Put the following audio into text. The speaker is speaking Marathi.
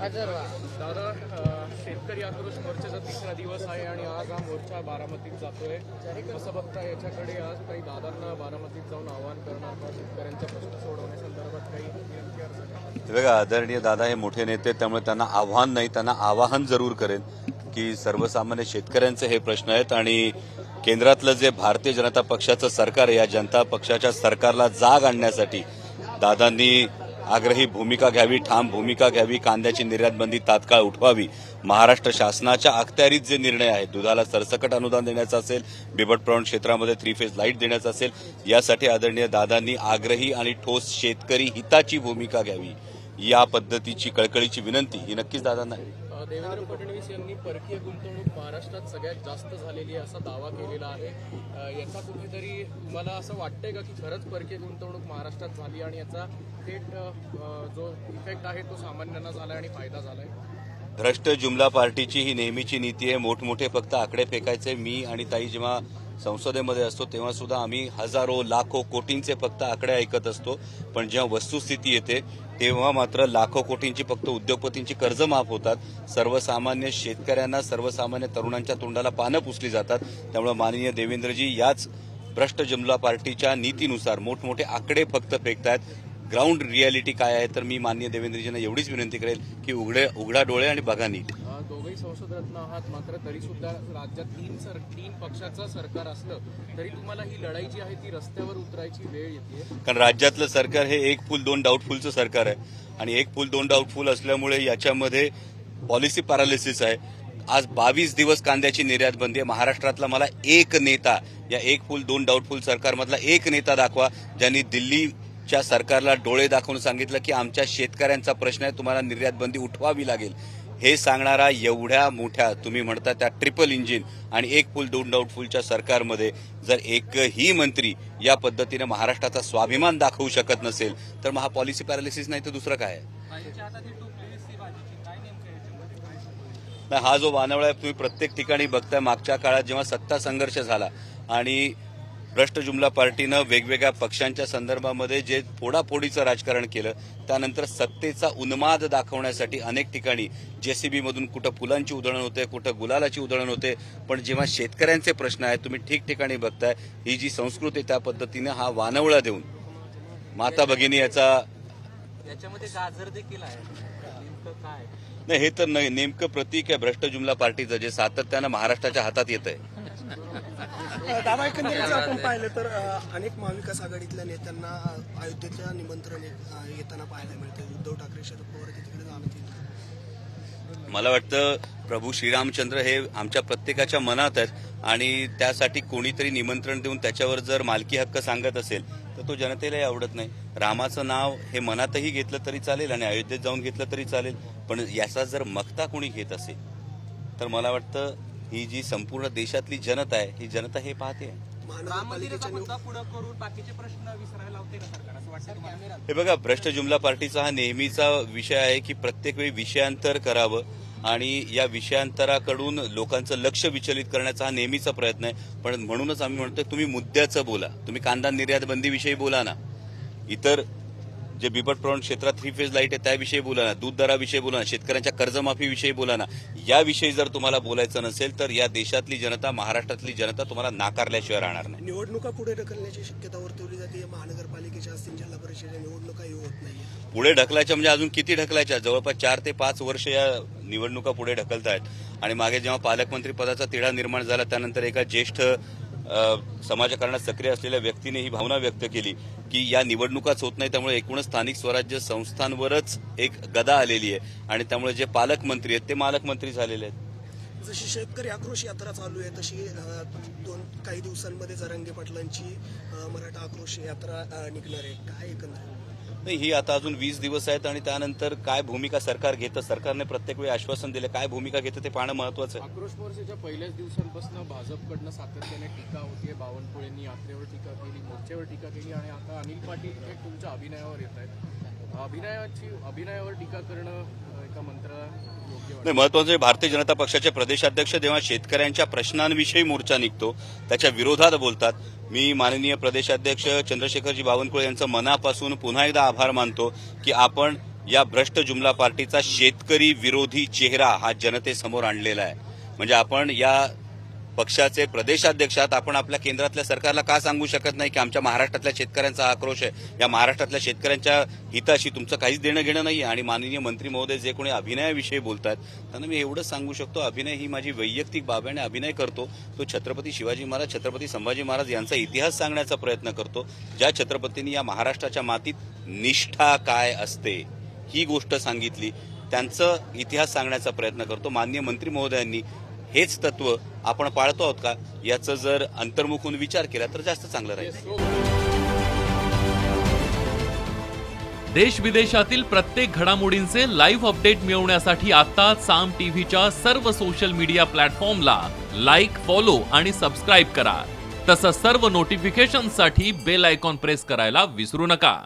दादा, शेतकरी आक्रोश मोर्चाचा तिसरा दिवस आहे आणि आज हा मोर्चा बारामतीत जातोय. कसं बघता याच्याकडे? आज काही दादांना बारामतीत जाऊन आवाहन करणार का? शेतकऱ्यांचा प्रश्न सोडवण्यासंदर्भात काही विनंती अर्ज? बघा, आदरणीय दादा हे मोठे नेते, त्यामुळे त्यांना आव्हान नाही, त्यांना आवाहन जरूर करेन की सर्वसामान्य शेतकऱ्यांचे हे प्रश्न आहेत आणि केंद्रातलं जे भारतीय जनता पक्षाचं सरकार आहे, या जनता पक्षाच्या सरकारला जाग आणण्यासाठी दादांनी आग्रही भूमिका घ्यावी, ठाम भूमिका घ्यावी. कांद्याची निर्यात बंदी तात्काळ उठवावी. महाराष्ट्र शासनाच्या अखत्यारीत जे निर्णय आहेत, दुधाला सरसकट अनुदान देण्याचा असेल, बिबट प्रवण क्षेत्रामध्ये 3 फेज लाईट देण्याचा असेल, यासाठी आदरणीय दादांनी आग्रही आणि ठोस शेतकरी हिताची भूमिका घ्यावी. या पद्धतीची कळकळीची विनंती ही नक्कीच दादांना आहे. देवेंद्र फडणवीस यांनी परकीय गुंतवणूक महाराष्ट्रात सगळ्यात जास्त झालेली आहे असा दावा केलेला आहे. याचा कुठेतरी तुम्हाला असं वाटतंय का की खरंच परकीय गुंतवणूक महाराष्ट्रात झाली आणि याचा थेट जो इफेक्ट आहे तो सामान्यांना झाला आणि फायदा झालाय? भ्रष्ट जुमला पार्टीची ही नेहमीची नीती आहे. मोठमोठे फक्त आकडे फेकायचे. मी आणि ताई जेव्हा संसदेमध्ये असतो तेव्हा सुद्धा आम्ही हजारो लाखो कोटींचे फक्त आकडे ऐकत असतो, पण जेव्हा वस्तुस्थिती येते तेव्हा मात्र लाखो कोटींची फक्त उद्योगपतींची कर्ज माफ होतात. सर्वसामान्य शेतकऱ्यांना, सर्वसामान्य तरुणांच्या तोंडाला पानं पुसली जातात. त्यामुळे माननीय देवेंद्रजी याच भ्रष्ट जुमला पार्टीच्या नीतीनुसार मोठमोठे आकडे फक्त फेकतायत. ग्राउंड रियालिटी काय आहे तर मी माननीय देवेंद्रजींना एवढीच विनंती करेल की उघडा डोळे आणि बघा नीट. दोघेही संसदरत्न आहात, मात्र तरी सुद्धा राज्यात तीन पक्षाचं सरकार असलं तरी तुम्हाला ही लढाई जी आहे ती रस्त्यावर उतरायची वेळ येते. कारण राज्यातलं सरकार हे एक फुल दोन डाऊटफुलचं सरकार आहे आणि एक फुल दोन डाऊटफुल असल्यामुळे याच्यामध्ये पॉलिसी पॅरालिसिस आहे. आज 22 दिवस कांद्याची निर्यात बंदी आहे. महाराष्ट्रातला मला एक नेता, या एक फुल दोन डाऊटफुल सरकारमधला एक नेता दाखवा ज्यांनी दिल्लीच्या सरकारला डोळे दाखवून सांगितलं की आमच्या शेतकऱ्यांचा प्रश्न आहे, तुम्हाला निर्यात बंदी उठवावी लागेल. हे सांगणारा एवढ्या मोठ्या तुम्ही म्हणता त्या ट्रिपल इंजिन आणि एक फुल दोन डाऊटफुलच्या सरकारमध्ये जर एकही मंत्री या पद्धतीने महाराष्ट्राचा स्वाभिमान दाखवू शकत नसेल तर मग हा पॉलिसी पॅरालिसिस नाही तर दुसरं काय आहे? हा जो वानवळा आहे तुम्ही प्रत्येक ठिकाणी बघताय. मागच्या काळात जेव्हा सत्ता संघर्ष झाला आणि भ्रष्ट जुमला पार्टीनं वेगवेगळ्या पक्षांच्या संदर्भामध्ये जे फोडाफोडीचं राजकारण केलं, त्यानंतर सत्तेचा उन्माद दाखवण्यासाठी अनेक ठिकाणी जेसीबी मधून कुठं फुलांची उधळण होते, कुठं गुलालाची उधळण होते. पण जेव्हा शेतकऱ्यांचे प्रश्न आहेत तुम्ही ठिकठिकाणी बघताय, ही जी संस्कृती त्या पद्धतीनं हा वानवळा देऊन माता भगिनी याच्यामध्ये गाजर देखील आहे. नेमकं काय नाही, हे तर नेमकं प्रतीक आहे भ्रष्ट जुमला पार्टीचं, जे सातत्यानं महाराष्ट्राच्या हातात येत आहे. दादा, एकंदरीत आपण पाहिलं तर अनेक महाविकास आघाडीतल्या नेत्यांना अयोध्येचं निमंत्रण येताना पाहायला मिळतं. उद्धव ठाकरे, शरद पवार तिकडे जाणं. मला वाटतं प्रभू श्रीरामचंद्र हे आमच्या प्रत्येकाच्या मनात आहेत आणि त्यासाठी कोणीतरी निमंत्रण देऊन त्याच्यावर जर मालकी हक्क सांगत असेल तर तो जनतेलाही आवडत नाही. रामाचं नाव हे मनातही घेतलं तरी चालेल आणि अयोध्येत जाऊन घेतलं तरी चालेल, पण याचा जर मक्ता कोणी घेत असेल तर मला वाटतं ही जी संपूर्ण देशातली जनता आहे, ही जनता हे पाहते. हे बघा, भ्रष्ट जुमला पार्टीचा हा नेहमीचा विषय आहे की प्रत्येक वेळी विषयांतर करावं आणि या विषयांतराकडून लोकांचं लक्ष विचलित करण्याचा हा नेहमीचा प्रयत्न आहे. पण म्हणूनच आम्ही म्हणतोय तुम्ही मुद्द्याचं बोला. तुम्ही कांदा निर्यात बंदीविषयी बोला ना, इतर जे बिबट प्रवण क्षेत्रात 3 फेज लाईट आहे त्याविषयी बोला ना, दूध दराविषयी बोला ना, शेतकऱ्यांच्या कर्जमाफीविषयी बोला ना. याविषयी जर तुम्हाला बोलायचं नसेल तर या देशातली जनता, महाराष्ट्रातली जनता तुम्हाला नाकारल्याशिवाय राहणार नाही. निवडणुका पुढे ढकलण्याची शक्यता वर्तवली जाते. महानगरपालिकेच्या असतील, जिल्हा परिषदेच्या निवडणुकाही होत नाही. पुढे ढकलायच्या म्हणजे अजून किती ढकलायच्या? जवळपास 4 ते 5 वर्ष या निवडणुका पुढे ढकलतायत. आणि मागे जेव्हा पालकमंत्री पदाचा तिढा निर्माण झाला त्यानंतर एका ज्येष्ठ समाजकारणात सक्रिय असलेल्या व्यक्तीने ही भावना व्यक्त केली की या निवडणुकाच होत नाही, त्यामुळे एकूणच स्थानिक स्वराज्य संस्थांवरच एक गदा आलेली आहे आणि त्यामुळे जे पालकमंत्री आहेत ते मालकमंत्री झालेले आहेत. जशी शेतकरी आक्रोश यात्रा चालू आहे तशी काही दिवसांमध्ये जरांगे पाटलांची मराठा आक्रोश यात्रा निघणार आहे. काय एकंदरीत नाही, ही आता अजून 20 दिवस आहेत आणि त्यानंतर काय भूमिका सरकार घेतं, सरकारने प्रत्येक वेळी आश्वासन दिलं, काय भूमिका घेतं ते पाहणं महत्वाचं आहे. आक्रोश मोर्चाच्या पहिल्याच दिवसांपासून भाजपकडनं सातत्याने टीका होतीये. बावनकुळेंनी यात्रेवर टीका केली, मोर्चावर टीका केली आणि आता अनिल पाटील हे तुमच्या अभिनयावर येत आहेत. अभिनयावर टीका करणं एका मंत्र्याला योग्य वाटतं? नाही, महत्वाचं भारतीय जनता पक्षाचे प्रदेशाध्यक्ष जेव्हा शेतकऱ्यांच्या प्रश्नांविषयी मोर्चा निघतो त्याच्या विरोधात बोलतात. मी माननीय प्रदेशाध्यक्ष चंद्रशेखरजी बावनकुळे यांचं मनापासून पुन्हा एकदा आभार मानतो की आपण या भ्रष्ट जुमला पार्टीचा शेतकरी विरोधी चेहरा हा जनतेसमोर आणलेला आहे. म्हणजे आपण या पक्षाचे प्रदेशाध्यक्षात आपण आपल्या केंद्रातल्या सरकारला का सांगू शकत नाही की आमच्या महाराष्ट्रातल्या शेतकऱ्यांचा आक्रोश आहे, या महाराष्ट्रातल्या शेतकऱ्यांच्या हिताशी तुमचं काहीच देणं घेणं नाही. आणि माननीय मंत्री महोदय जे कोणी अभिनयाविषयी बोलतात त्यांना मी एवढंच सांगू शकतो, अभिनय ही माझी वैयक्तिक बाब आहे आणि अभिनय करतो तो छत्रपती शिवाजी महाराज, छत्रपती संभाजी महाराज यांचा इतिहास सांगण्याचा प्रयत्न करतो. ज्या छत्रपतींनी या महाराष्ट्राच्या मातीत निष्ठा काय असते ही गोष्ट सांगितली, त्यांचा इतिहास सांगण्याचा प्रयत्न करतो. माननीय मंत्री महोदयांनी हेच तत्व आपण पाळतो आहोत का याचं जर अंतर्मुख होऊन विचार केला तर जास्त चांगलं राहील. देश विदेशातील प्रत्येक घडामोडींचे लाईव्ह अपडेट मिळवण्यासाठी आता साम टीव्हीच्या सर्व सोशल मीडिया प्लॅटफॉर्मला लाईक, फॉलो आणि सबस्क्राईब करा. तसंच सर्व नोटिफिकेशनसाठी बेल आयकॉन प्रेस करायला विसरू नका.